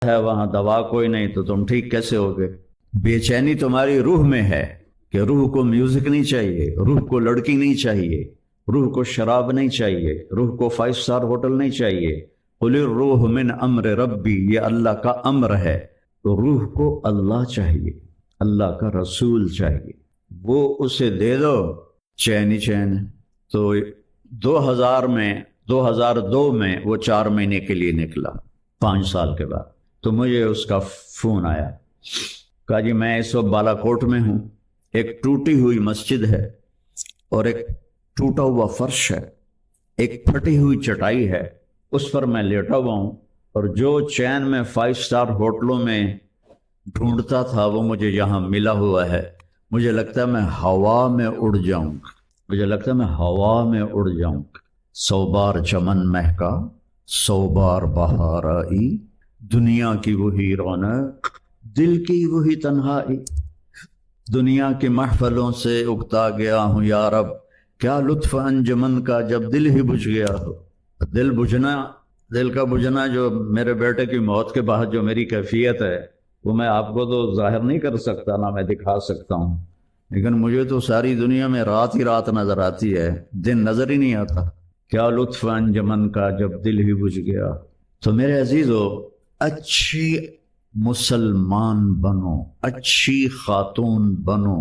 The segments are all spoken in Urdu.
ہے وہاں دوا کوئی نہیں تو تم ٹھیک کیسے ہوگے؟ بے چینی تمہاری روح میں ہے کہ روح کو میوزک نہیں چاہیے، روح کو لڑکی نہیں چاہیے، روح کو شراب نہیں چاہیے، روح کو 5 اسٹار ہوٹل نہیں چاہیے۔ قل الروح من امر ربی، یہ اللہ کا امر ہے، تو روح کو اللہ چاہیے، اللہ کا رسول چاہیے، وہ اسے دے دو چین ہی چین۔ تو 2002 میں وہ 4 مہینے کے لیے نکلا، 5 سال کے بعد۔ تو مجھے اس کا فون آیا، کہا جی میں اس وقت بالا کوٹ میں ہوں، ایک ٹوٹی ہوئی مسجد ہے اور ایک ٹوٹا ہوا فرش ہے، ایک پھٹی ہوئی چٹائی ہے، اس پر میں لیٹا ہوا ہوں، اور جو چین میں 5 اسٹار ہوٹلوں میں ڈھونڈتا تھا وہ مجھے یہاں ملا ہوا ہے۔ مجھے لگتا ہے میں ہوا میں اڑ جاؤں گا، مجھے لگتا ہے میں ہوا میں اڑ جاؤں گا۔ 100 بار چمن مہکا، 100 بار بہار آئی، دنیا کی وہی رونق، دل کی وہی تنہائی۔ دنیا کی محفلوں سے اگتا گیا ہوں یا رب، کیا لطف انجمن کا جب دل ہی بجھ گیا ہو۔ دل کا بجھنا جو میرے بیٹے کی موت کے بعد جو میری کیفیت ہے وہ میں آپ کو تو ظاہر نہیں کر سکتا، نہ میں دکھا سکتا ہوں، لیکن مجھے تو ساری دنیا میں رات ہی رات نظر آتی ہے، دن نظر ہی نہیں آتا۔ کیا لطف انجمن کا جب دل ہی بجھ گیا۔ تو میرے عزیزو، اچھی مسلمان بنو، اچھی خاتون بنو،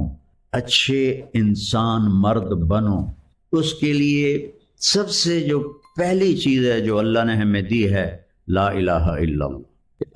اچھے انسان مرد بنو۔ اس کے لیے سب سے جو پہلی چیز ہے جو اللہ نے ہمیں دی ہے، لا الہ الا اللہ۔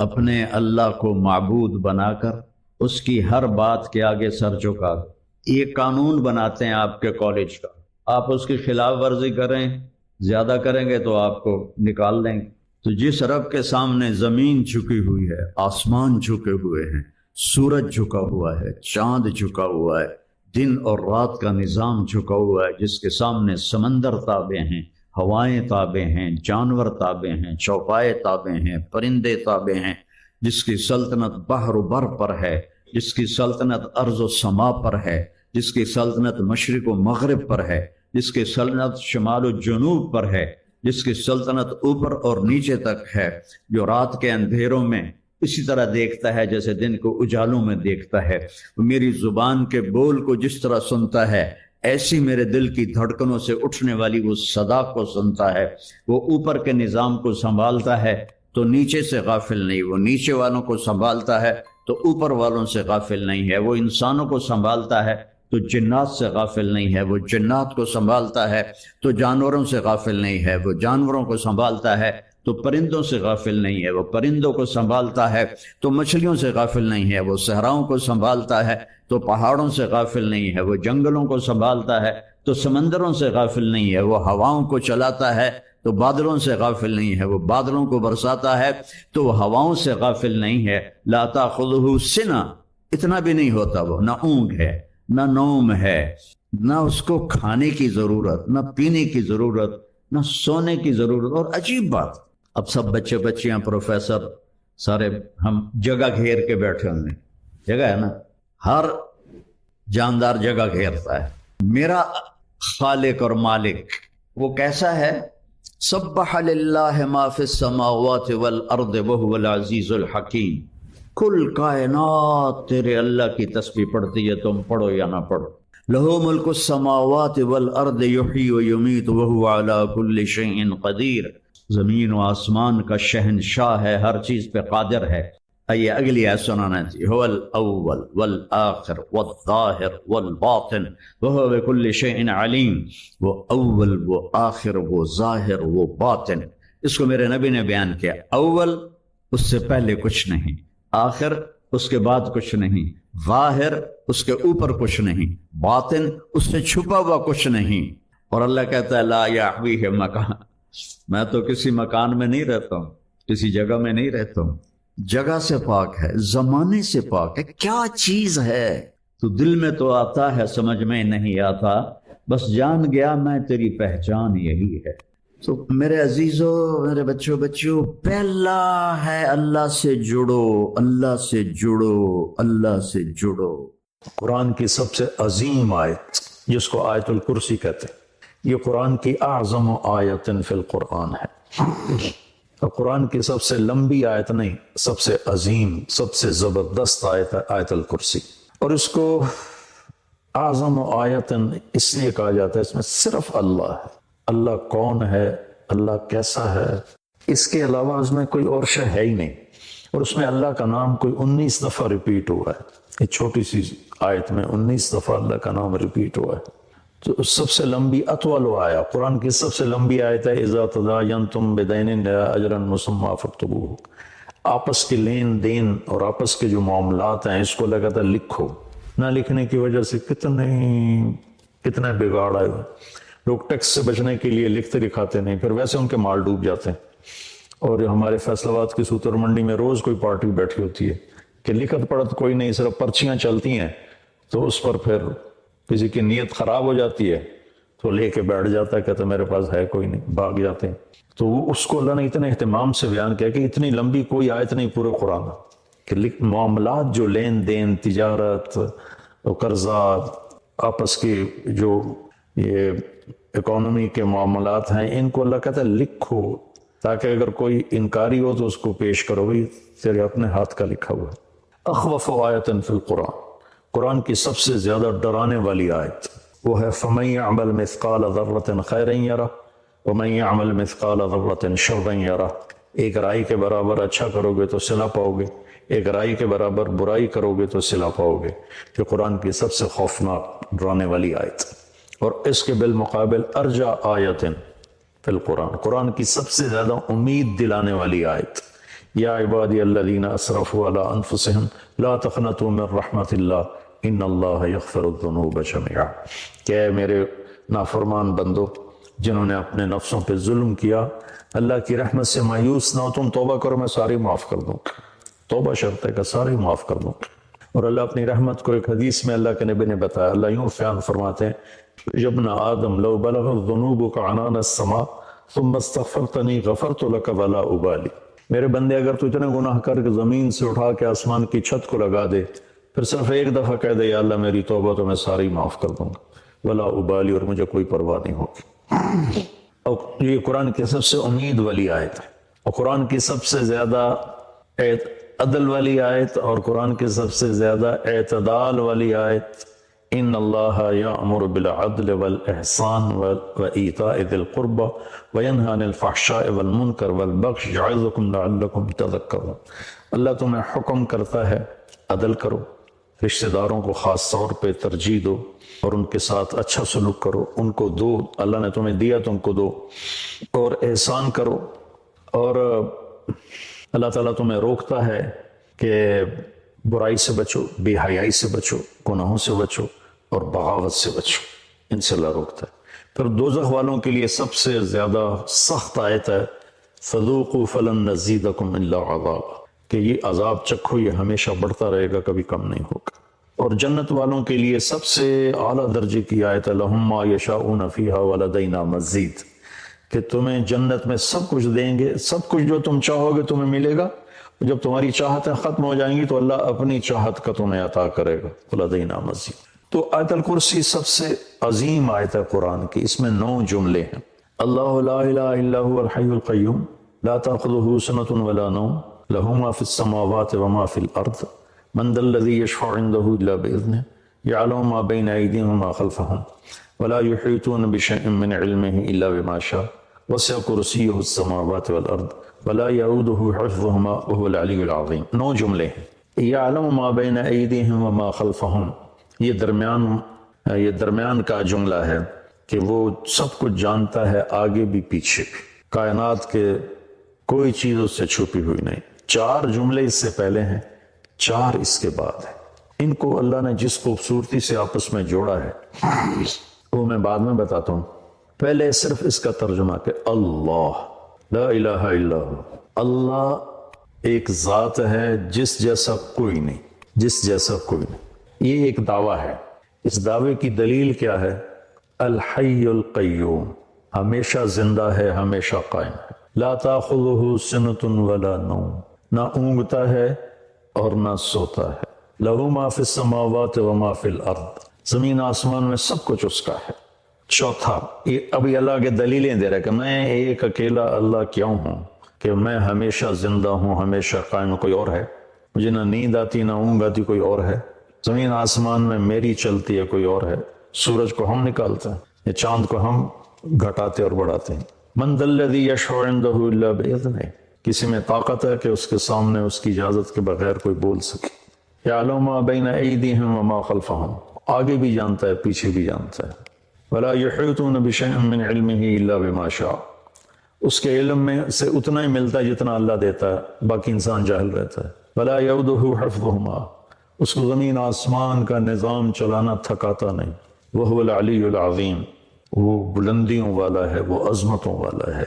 اپنے اللہ کو معبود بنا کر اس کی ہر بات کے آگے سر جھکا کر، یہ قانون بناتے ہیں آپ کے کالج کا، آپ اس کی خلاف ورزی کریں، زیادہ کریں گے تو آپ کو نکال دیں گے۔ تو جس رب کے سامنے زمین جھکی ہوئی ہے، آسمان جھکے ہوئے ہیں، سورج جھکا ہوا ہے، چاند جھکا ہوا ہے، دن اور رات کا نظام جھکا ہوا ہے، جس کے سامنے سمندر تابع ہیں، ہوائیں تابع ہیں، جانور تابع ہیں، چوپائے تابع ہیں، پرندے تابع ہیں، جس کی سلطنت بحر و بر پر ہے، جس کی سلطنت ارض و سما پر ہے، جس کی سلطنت مشرق و مغرب پر ہے، جس کی سلطنت شمال و جنوب پر ہے، جس کی سلطنت اوپر اور نیچے تک ہے، جو رات کے اندھیروں میں اسی طرح دیکھتا ہے جیسے دن کو اجالوں میں دیکھتا ہے، میری زبان کے بول کو جس طرح سنتا ہے ایسی میرے دل کی دھڑکنوں سے اٹھنے والی وہ صدا کو سنتا ہے۔ وہ اوپر کے نظام کو سنبھالتا ہے تو نیچے سے غافل نہیں، وہ نیچے والوں کو سنبھالتا ہے تو اوپر والوں سے غافل نہیں ہے، وہ انسانوں کو سنبھالتا ہے تو جنات سے غافل نہیں ہے، وہ جنات کو سنبھالتا ہے تو جانوروں سے غافل نہیں ہے، وہ جانوروں کو سنبھالتا ہے تو پرندوں سے غافل نہیں ہے، وہ پرندوں کو سنبھالتا ہے تو مچھلیوں سے غافل نہیں ہے، وہ صحراؤں کو سنبھالتا ہے تو پہاڑوں سے غافل نہیں ہے، وہ جنگلوں کو سنبھالتا ہے تو سمندروں سے غافل نہیں ہے، وہ ہواؤں کو چلاتا ہے تو بادلوں سے غافل نہیں ہے، وہ بادلوں کو برساتا ہے تو وہ ہواؤں سے غافل نہیں ہے۔ لا تأخذہ سنہ، اتنا بھی نہیں ہوتا، وہ نہ اونگ ہے، نہ نوم ہے، نہ اس کو کھانے کی ضرورت، نہ پینے کی ضرورت، نہ سونے کی ضرورت۔ اور عجیب بات، اب سب بچے بچیاں پروفیسر سارے ہم جگہ گھیر کے بیٹھے ہوں گے، جگہ ہے نا، ہر جاندار جگہ گھیرتا ہے۔ میرا خالق اور مالک وہ کیسا ہے؟ سبح للہ ما فی السماوات والارض وہو العزیز الحکیم۔ کل کائنات تیرے اللہ کی تسبیح پڑھتی ہے، تم پڑھو یا نہ پڑھو۔ لہو ملک السماوات والارض یحیی و یمیت وہو علی کل شیء قدیر۔ زمین و آسمان کا شہنشاہ ہے، ہر چیز پہ قادر ہے۔ آئیے اگلی آیت سنانا تھی۔ هو الاول والآخر والظاہر والباطن وهو بكل شيء علیم۔ وہ اول، وہ آخر، وہ ظاہر، وہ باطن۔ اس کو میرے نبی نے بیان کیا، اول اس سے پہلے کچھ نہیں، آخر اس کے بعد کچھ نہیں، ظاہر اس کے اوپر کچھ نہیں، باطن اس سے چھپا ہوا کچھ نہیں۔ اور اللہ کہتا ہے لا یحویہ مکان، میں تو کسی مکان میں نہیں رہتا ہوں، کسی جگہ میں نہیں رہتا ہوں، جگہ سے پاک ہے، زمانے سے پاک ہے۔ کیا چیز ہے؟ تو دل میں تو آتا ہے، سمجھ میں نہیں آتا، بس جان گیا میں تیری پہچان یہی ہے۔ تو میرے عزیزو، میرے بچوں، پہلا ہے اللہ سے جڑو، اللہ سے جڑو، اللہ سے جڑو۔ قرآن کی سب سے عظیم آیت جس کو آیت الکرسی کہتے ہیں، یہ قرآن کی اعظم آیت فی القرآن ہے۔ اور قرآن کی سب سے لمبی آیت نہیں، سب سے عظیم، سب سے زبردست آیت ہے آیت الکرسی. اور اس کو اعظم آیت اس لیے کہا جاتا ہے، اس میں صرف اللہ ہے. اللہ کون ہے، اللہ کیسا ہے، اس کے علاوہ اس میں کوئی اور شے ہے ہی نہیں. اور اس میں اللہ کا نام کوئی 19 دفعہ ریپیٹ ہوا ہے. ایک چھوٹی سی آیت میں 19 دفعہ اللہ کا نام ریپیٹ ہوا ہے. تو سب سے لمبی اطول آیا قرآن کی سب سے لمبی آیت ہے اذا تداینتم بدین الی اجل مسمی فاکتبوہ. آپس کے لین دین اور آپس کے جو معاملات ہیں اس کو لگاتا ہے لکھو. نہ لکھنے کی وجہ سے کتنے بگاڑ آئے ہوئے. لوگ ٹیکس سے بچنے کے لیے لکھتے لکھاتے نہیں، پھر ویسے ان کے مال ڈوب جاتے ہیں. اور ہمارے فیصل آباد کی سوتر منڈی میں روز کوئی پارٹی بیٹھی ہوتی ہے کہ لکھت پڑھت کوئی نہیں، صرف پرچیاں چلتی ہیں. تو اس پر پھر کسی کی نیت خراب ہو جاتی ہے تو لے کے بیٹھ جاتا ہے، کہتا میرے پاس ہے کوئی نہیں، بھاگ جاتے ہیں. تو وہ اس کو اللہ نے اتنے اہتمام سے بیان کیا کہ اتنی لمبی کوئی آیت نہیں پورے قرآن کہ معاملات جو لین دین، تجارت، قرضات، آپس کے جو یہ اکانومی کے معاملات ہیں، ان کو اللہ کہتا ہے لکھو، تاکہ اگر کوئی انکاری ہو تو اس کو پیش کرو، بھائی تیرے اپنے ہاتھ کا لکھا ہوا ہے. اخوف آیت فی القرآن، قرآن کی سب سے زیادہ ڈرانے والی آیت وہ ہے فَمَن يَعْمَلْ مِثْقَالَ ذَرَّةٍ خَيْرًا يَرَهُ وَمَن يَعْمَلْ مِثْقَالَ ذَرَّةٍ شَرًّا يَرَهُ. ایک رائی کے برابر اچھا کرو گے تو صلہ پاؤ گے، ایک رائی کے برابر برائی کرو گے تو صلہ پاؤ گے. کہ قرآن کی سب سے خوفناک ڈرانے والی آیت. اور اس کے بالمقابل ارجع آیت فی القرآن، قرآن کی سب سے زیادہ امید دلانے والی آیت یا عبادی الذین اسرفوا علی انفسہم لا تقنطوا من رحمت اللہ ان اللہ یغفر الذنوب جميعا. کہ اے میرے نافرمان بندو جنہوں نے اپنے نفسوں پہ ظلم کیا، اللہ کی رحمت سے مایوس نہ ہو، تم توبہ کرو میں ساری معاف کر دوں. توبہ شرط ہے کہ ساری معاف کر دوں. اور اللہ اپنی رحمت کو ایک حدیث میں اللہ کے نبی نے بتایا، اللہ یوں بیان فرماتے ہیں ابن آدم لو بلغت ذنوبک عنان السماء ثم استغفرتنی غفرت لک ولا ابالی. میرے بندے اگر تو اتنے گناہ کر کے زمین سے اٹھا کے آسمان کی چھت کو لگا دے، پھر صرف ایک دفعہ کہہ دے یا اللہ میری توبہ تو میں ساری معاف کر دوں گا، ولا ابالی، اور مجھے کوئی پرواہ نہیں ہوگی. اور یہ قرآن کی سب سے امید والی آیت ہے، اور قرآن کی سب سے زیادہ عدل والی آیت، اور قرآن کی سب سے زیادہ اعتدال والی آیت ان اللہ یأمر بالعدل والاحسان وایتاء ذی القربى وینہی عن الفحشاء والمنکر والبغی یعظکم لعلکم تذکرون. اللہ تمہیں حکم کرتا ہے عدل کرو، رشتہ داروں کو خاص طور پہ ترجیح دو، اور ان کے ساتھ اچھا سلوک کرو، ان کو دو، اللہ نے تمہیں دیا تم کو دو، اور احسان کرو. اور اللہ تعالیٰ تمہیں روکتا ہے کہ برائی سے بچو، بے حیائی سے بچو، گناہوں سے بچو، اور بغاوت سے بچو. ان سے اللہ روکتا ہے. پھر دوزخ والوں کے لیے سب سے زیادہ سخت آیت ہے فذوقوا فلن نزیدکم الا عذابا، کہ یہ عذاب چکھو، یہ ہمیشہ بڑھتا رہے گا، کبھی کم نہیں ہوگا. اور جنت والوں کے لیے سب سے اعلیٰ درجے کی آیت ہے لہم ما یشاؤون فیہا ولدینا مزید، کہ تمہیں جنت میں سب کچھ دیں گے، سب کچھ جو تم چاہو گے تمہیں ملے گا. جب تمہاری چاہتیں ختم ہو جائیں گی تو اللہ اپنی چاہت کا تمہیں عطا کرے گا، ولدینا مزید. تو آیت الکرسی سب سے عظیم آیت ہے قرآن کی. اس میں 9 جملے ہیں. اللہ لا الہ الا هو الحی القیوم لا تأخذہ سنۃ ولا نوم لہ ما فی السماوات وما فی الارض من ذا الذی یشفع عنده الا باذنہ یعلم ما بین ایدیہم وما خلفہم ولا یحیطون بشیء من علمہ الا بما شاء وسع کرسیہ السماوات والارض ولا یعودہ حفظہما وهو العلی العظیم. 9 جملے ہیں. یعلم ما بین ایدیہم وما خلفہم، یہ درمیان کا جملہ ہے کہ وہ سب کچھ جانتا ہے، آگے بھی پیچھے بھی، کائنات کے کوئی چیز اس سے چھپی ہوئی نہیں. 4 جملے اس سے پہلے ہیں، 4 اس کے بعد ہیں. ان کو اللہ نے جس خوبصورتی سے آپس میں جوڑا ہے وہ میں بعد میں بتاتا ہوں. پہلے صرف اس کا ترجمہ کہ اللہ لا الہ الا ہو، اللہ ایک ذات ہے جس جیسا کوئی نہیں، جس جیسا کوئی نہیں. یہ ایک دعویٰ ہے. اس دعوے کی دلیل کیا ہے؟ الحی القیوم، ہمیشہ زندہ ہے، ہمیشہ قائم ہے. لا تاخذہ سنۃ ولا نوم، نہ اونگتا ہے اور نہ سوتا ہے. لہ ما فی السماوات وما فی الارض، زمین آسمان میں سب کچھ اس کا ہے. چوتھا، یہ ابھی اللہ کے دلیلیں دے رہا ہے کہ میں ایک اکیلا اللہ کیوں ہوں، کہ میں ہمیشہ زندہ ہوں، ہمیشہ قائم، کوئی اور ہے؟ مجھے نہ نیند آتی نہ اونگ آتی، کوئی اور ہے؟ زمین آسمان میں میری چلتی ہے، کوئی اور ہے؟ سورج کو ہم نکالتے ہیں یا چاند کو ہم گھٹاتے اور بڑھاتے ہیں؟ من ذا الذی یشفع عندہ الا بإذنہ، کسی میں طاقت ہے کہ اس کے سامنے اس کی اجازت کے بغیر کوئی بول سکے؟ یعلم ما بین ایدیہم وما خلفہم، آگے بھی جانتا ہے پیچھے بھی جانتا ہے۔ ولا یحیطون بشیء من علمہ الا بما شاء، اس کے علم میں سے اتنا ہی ملتا ہے جتنا اللہ دیتا ہے، باقی انسان جاہل رہتا ہے۔ ولا یؤدہ حفظہما، اس کو زمین آسمان کا نظام چلانا تھکاتا نہیں۔ وہو العلی العظیم، وہ بلندیوں والا ہے، وہ عظمتوں والا ہے۔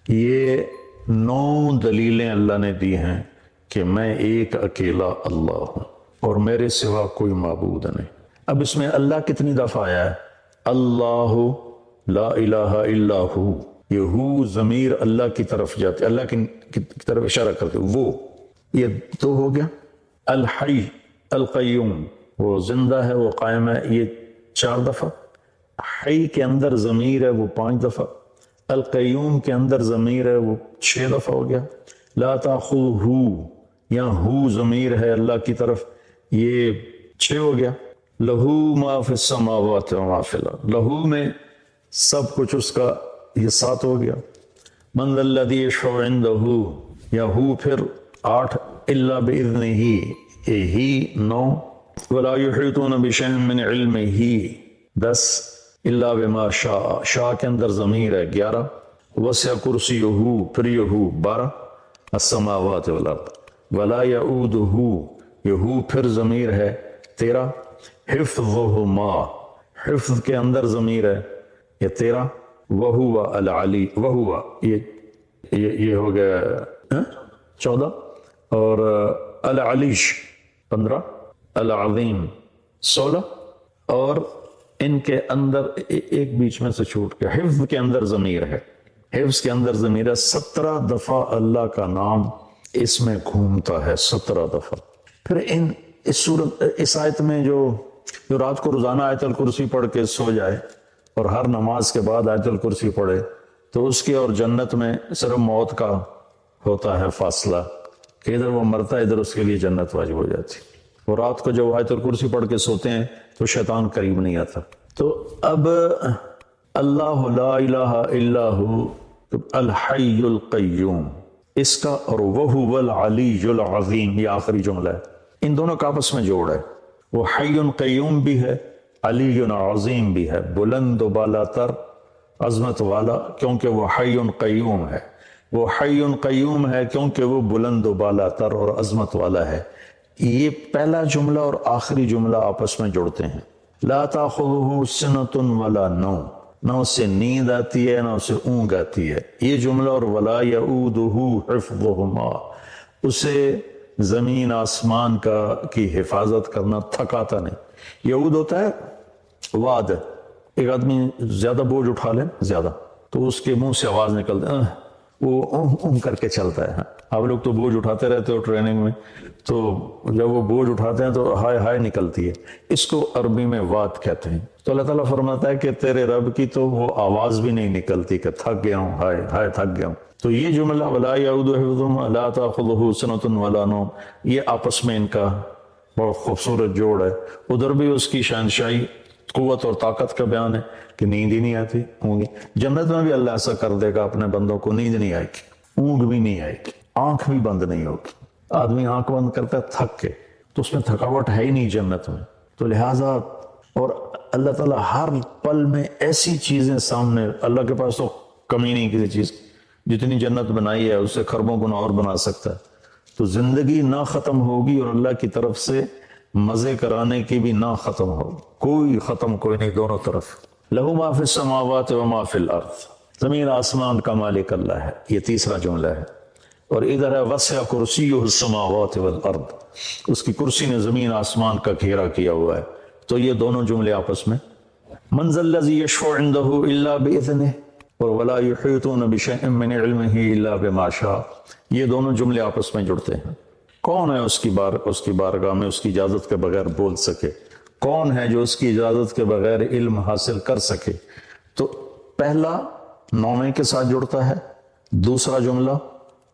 یہ 9 دلیلیں اللہ نے دی ہیں کہ میں ایک اکیلا اللہ ہوں اور میرے سوا کوئی معبود نہیں۔ اب اس میں اللہ کتنی دفعہ آیا ہے؟ اللہ لا الہ الا ہو، یہ ہو ضمیر اللہ کی طرف جاتے، اللہ کی طرف اشارہ کرتے، وہ، یہ 2 ہو گیا۔ الحی القیوم، وہ زندہ ہے، وہ قائم ہے، یہ 4 دفعہ۔ حی کے اندر ضمیر ہے، وہ 5 دفعہ۔ القیوم کے اندر ضمیر ہے، وہ 6 دفعہ ہو گیا۔ لا تاخذہ، یا ہو ضمیر ہے اللہ کی طرف، یہ 6 ہو گیا۔ لہو ما فی السماوات و ما فی الارض، لہو میں سب کچھ اس کا، یہ 7 ہو گیا۔ من ذا الذی یشفع عندہ، یا ہو پھر 8، الا باذنہ، یہ ہی 9۔ ولا یحیطون بشیء من علمہ 10، الا بما شاء، شاء کے اندر ضمیر ہے 11۔ وسع کرسیہ، پھر یہ 12، السماوات والارض۔ ولا یعودہ، یہ پھر ضمیر ہے 13۔ حفظہما، حفظ کے اندر ضمیر ہے یہ 13۔ وہو العلی، وہو یہ ہو گیا 14، اور العلیش 15، العظیم 16، اور ان کے اندر ایک بیچ میں سے چھوٹ گیا، حفظ کے اندر ضمیر ہے، حفظ کے اندر ضمیر ہے۔ 17 دفعہ اللہ کا نام اس میں گھومتا ہے، 17 دفعہ۔ پھر اس آیت میں جو رات کو روزانہ آیت الکرسی پڑھ کے سو جائے اور ہر نماز کے بعد آیت الکرسی پڑھے، تو اس کے اور جنت میں صرف موت کا ہوتا ہے فاصلہ، کہ ادھر وہ مرتا ہے، ادھر اس کے لیے جنت واجب ہو جاتی۔ وہ رات کو جب آیت الکرسی پڑھ کے سوتے ہیں تو شیطان قریب نہیں آتا۔ تو اب اللہ لا الہ الا ہو، الحی القیوم، اس کا، اور وہو العلی العظیم، یہ آخری جملہ ہے، ان دونوں کا آپس میں جوڑ ہے۔ وہ حی قیوم بھی ہے، علی عظیم بھی ہے، بلند و بالا تر، عظمت والا، کیونکہ وہ حی قیوم ہے۔ وہ حی قیوم ہے کیونکہ وہ بلند و بالا تر اور عظمت والا ہے۔ یہ پہلا جملہ اور آخری جملہ آپس میں جڑتے ہیں۔ لا تاخذہ سنۃ ولا نوم، نہ اس سے نیند آتی ہے نہ اس سے اونگ آتی ہے، یہ جملہ، اور ولا یعودہ حفظہما، اسے زمین آسمان کی حفاظت کرنا تھکاتا نہیں۔ یعود ہوتا ہے واد، ایک آدمی زیادہ بوجھ اٹھا لے زیادہ تو اس کے منہ سے آواز نکلتا ہے، وہ کر کے چلتا ہے۔ آپ لوگ تو بوجھ اٹھاتے رہتے ہو ٹریننگ میں، تو جب وہ بوجھ اٹھاتے ہیں تو ہائے ہائے نکلتی ہے، اس کو عربی میں واد کہتے ہیں۔ تو اللہ تعالیٰ فرماتا ہے کہ تیرے رب کی تو وہ آواز بھی نہیں نکلتی کہ تھک گیا ہوں، ہائے ہائے تھک گیا ہوں۔ تو یہ جملہ ولا یعودہ حفظہما لا تاخذہ سنۃ ولا نوم، یہ آپس میں ان کا بہت خوبصورت جوڑ ہے۔ ادھر بھی اس کی شہنشاہی، قوت اور طاقت کا بیان ہے کہ نیند ہی نہیں آتی، اونگ۔ جنت میں بھی اللہ ایسا کر دے گا، اپنے بندوں کو نیند نہیں آئے گی، اونگ بھی نہیں آئے گی، آنکھ بھی بند نہیں ہوگی۔ آدمی آنکھ بند کرتا ہے تھک کے، تو اس میں تھکاوٹ ہے ہی نہیں جنت میں۔ تو لہٰذا، اور اللہ تعالیٰ ہر پل میں ایسی چیزیں سامنے، اللہ کے پاس تو کمی نہیں کسی چیز، جتنی جنت بنائی ہے اس سے خربوں گنا اور بنا سکتا ہے۔ تو زندگی نہ ختم ہوگی اور اللہ کی طرف سے مزے کرانے کی بھی نہ ختم ہوگی، کوئی ختم کوئی نہیں، دونوں طرف۔ لہو ما فی السماوات و ما فی الارض، زمین آسمان کا مالک اللہ ہے، یہ تیسرا جملہ ہے۔ اور ادھر ہے وسع کرسیہ السماوات والارض، اس کی کرسی نے زمین آسمان کا گھیرا کیا ہوا ہے۔ تو یہ دونوں جملے آپس میں، من ذا الذی یشفع عندہ الا باذنہ، اور ولا یحیطون بشیء من علمہ الا بما شاء، یہ دونوں جملے آپس میں جڑتے ہیں۔ کون ہے اس کی بارگاہ میں اس کی اجازت کے بغیر بول سکے؟ کون ہے جو اس کی اجازت کے بغیر علم حاصل کر سکے؟ تو پہلا نومے کے ساتھ جڑتا ہے، دوسرا جملہ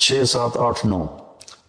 6, 7, 8, 9